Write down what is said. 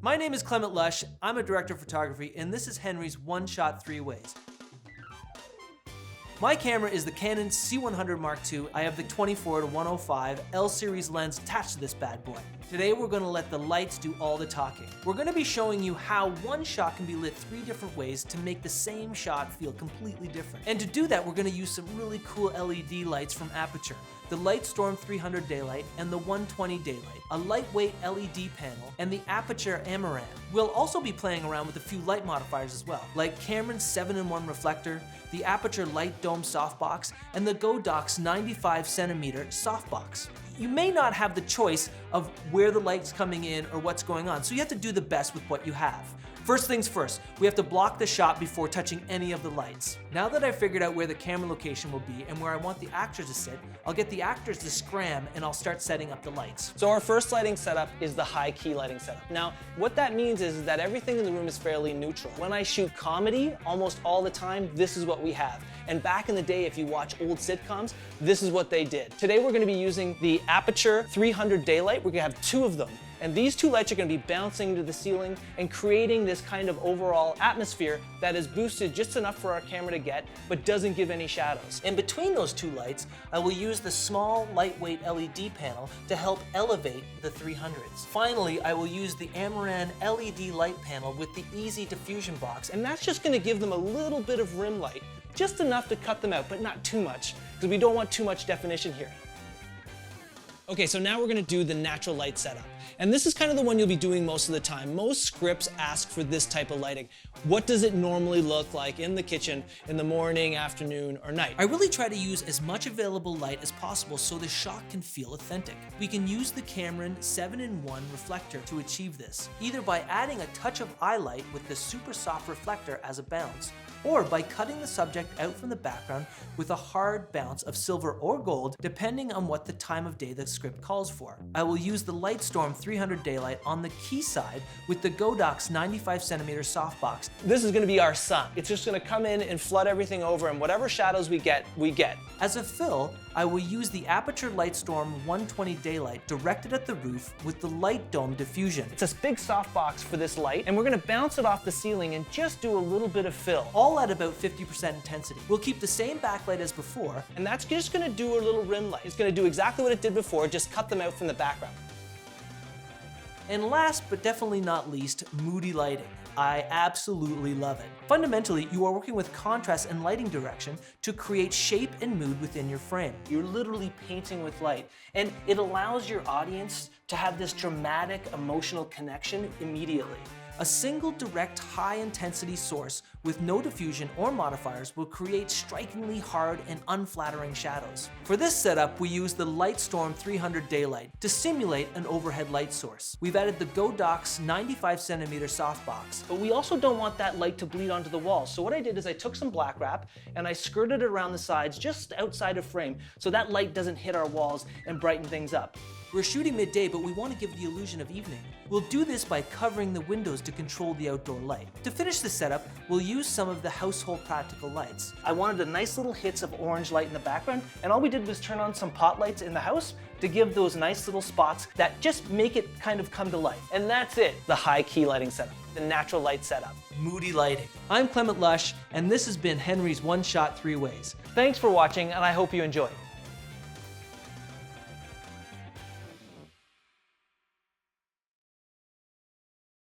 My name is Clement Lush, I'm a director of photography, and this is Henry's One Shot 3 Ways. My camera is the Canon C100 Mark II. I have the 24-105 L series lens attached to this bad boy. Today we're going to let the lights do all the talking. We're going to be showing you how one shot can be lit 3 different ways to make the same shot feel completely different. And to do that, we're going to use some really cool LED lights from Aputure. The Lightstorm 300 daylight and the 120 daylight, a lightweight LED panel, and the Aputure Amaran. We'll also be playing around with a few light modifiers as well, like Cameron's 7-in-1 reflector, the Aputure Light Dome softbox, and the Godoc's 95cm softbox. You may not have the choice of where the light's coming in or what's going on, so you have to do the best with what you have. First things first, we have to block the shot before touching any of the lights. Now that I've figured out where the camera location will be and where I want the actors to sit, I'll get the actors to scram and I'll start setting up the lights. So our first lighting setup is the high key lighting setup. Now, what that means is that everything in the room is fairly neutral. When I shoot comedy, almost all the time, this is what we have. And back in the day, if you watch old sitcoms, this is what they did. Today we're gonna be using the Aputure 300 daylight. We're gonna have 2 of them. And these 2 lights are gonna be bouncing into the ceiling and creating this kind of overall atmosphere that is boosted just enough for our camera to get, but doesn't give any shadows. In between those 2 lights, I will use the small, lightweight LED panel to help elevate the 300s. Finally, I will use the Amaran LED light panel with the easy diffusion box, And that's just gonna give them a little bit of rim light, just enough to cut them out, but not too much, because we don't want too much definition here. Okay, so now we're gonna do the natural light setup. And this is kind of the one you'll be doing most of the time. Most scripts ask for this type of lighting. What does it normally look like in the kitchen in the morning, afternoon, or night? I really try to use as much available light as possible so the shot can feel authentic. We can use the Cameron 7-in-1 reflector to achieve this, either by adding a touch of eye light with the super soft reflector as a bounce, or by cutting the subject out from the background with a hard bounce of silver or gold, depending on what the time of day the script calls for. I will use the Lightstorm 300 daylight on the key side with the Godoc's 95cm softbox. This is gonna be our sun. It's just gonna come in and flood everything over, and whatever shadows we get, we get. As a fill, I will use the Aputure Lightstorm 120 daylight directed at the roof with the light dome diffusion. It's a big softbox for this light, and we're gonna bounce it off the ceiling and just do a little bit of fill. All at about 50% intensity. We'll keep the same backlight as before, And that's just gonna do a little rim light. It's gonna do exactly what it did before, just cut them out from the background. and last but definitely not least, moody lighting. I absolutely love it. Fundamentally, you are working with contrast and lighting direction to create shape and mood within your frame. You're literally painting with light, and it allows your audience to have this dramatic emotional connection immediately. A single direct high-intensity source with no diffusion or modifiers will create strikingly hard and unflattering shadows. For this setup, we use the Lightstorm 300 daylight to simulate an overhead light source. We've added the Godoc's 95cm softbox. But we also don't want that light to bleed onto the walls. So what I did is I took some black wrap and I skirted it around the sides just outside of frame so that light doesn't hit our walls and brighten things up. We're shooting midday, but we want to give the illusion of evening. We'll do this by covering the windows to control the outdoor light. To finish the setup, we'll use some of the household practical lights. I wanted a nice little hits of orange light in the background, and all we did was turn on some pot lights in the house to give those nice little spots that just make it kind of come to life. And that's it, the high key lighting setup, the natural light setup. Moody lighting. I'm Clement Lush, and this has been Henry's One Shot 3 Ways. Thanks for watching, and I hope you enjoyed.